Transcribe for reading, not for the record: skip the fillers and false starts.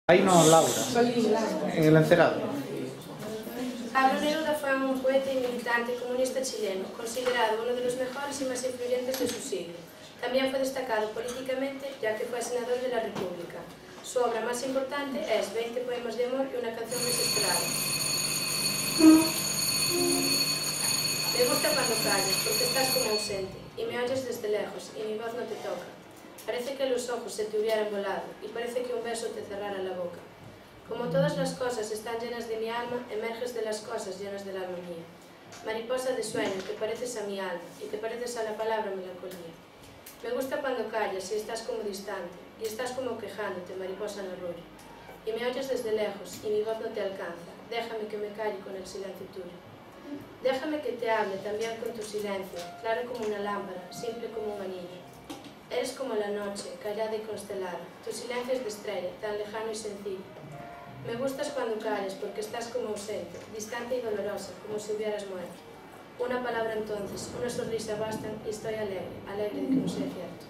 Ahí no, Laura, en el encerado. Pablo Neruda fue un poeta y militante comunista chileno, considerado uno de los mejores y más influyentes de su siglo. También fue destacado políticamente, ya que fue senador de la República. Su obra más importante es 20 poemas de amor y una canción desesperada. Me gusta cuando callas, porque estás como ausente, y me oyes desde lejos, y mi voz no te toca. Parece que los ojos se te hubieran volado, y parece que un beso te cerrara la boca. Como todas las cosas están llenas de mi alma, emerges de las cosas llenas del alma mía. Mariposa de sueño, te pareces a mi alma, y te pareces a la palabra melancolía. Me gusta cuando callas y estás como distante, y estás como quejándote, mariposa en arrullo. Y me oyes desde lejos, y mi voz no te alcanza. Déjame que me calle con el silencio tuyo. Déjame que te hable también con tu silencio, claro como una lámpara, simple como un anillo. Eres como la noche, callada y constelada. Tu silencio es de estrella, tan lejano y sencillo. Me gustas cuando calles, porque estás como ausente, distante y dolorosa, como si hubieras muerto. Una palabra entonces, una sonrisa bastan y estoy alegre, alegre de que no sea cierto.